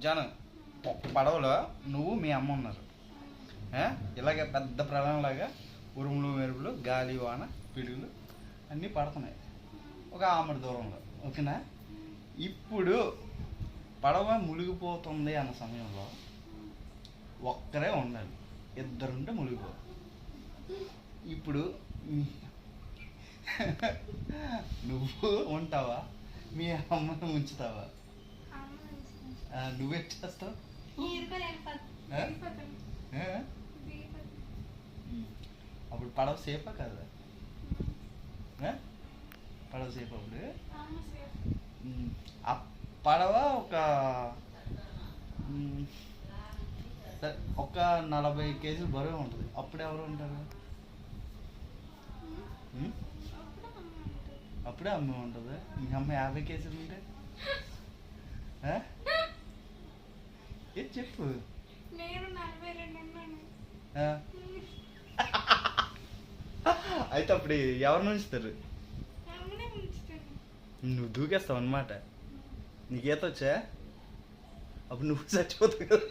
జాను ఒక పడవలో నువ్వు మీ అమ్మ ఉన్నారు. ఇలాగే పెద్ద ప్రళయంలాగా ఉరుములు మెరుపులు గాలి వాన పిడుగులు అన్నీ పడుతున్నాయి ఒక ఆమడి దూరంలో. ఓకేనా? ఇప్పుడు పడవ మునిగిపోతుంది అన్న సమయంలో ఒక్కరే ఉండాలి, ఇద్దరుంటే మునిగిపో. ఇప్పుడు నువ్వు ఉంటావా, మీ అమ్మను ఉంచుతావా? నువ్వే చేస్తావు. అప్పుడు పడవ సేఫా కదా? పడవ సేఫ్ అప్పుడు. ఆ పడవ ఒక 40 కేజీలు బరువు ఉంటుంది. అప్పుడు ఎవరు ఉంటారు? అప్పుడే అమ్మ ఉంటుంది. మీ అమ్మ 50 కేజీలు ఉంటే ఏం చెప్పు. అయితే అప్పుడు ఎవరిని ఉంచుతారు? నువ్వు దూకేస్తావు అనమాట. నీకు ఈత వచ్చా? అప్పుడు నువ్వు చచ్చిపోతావు కదా.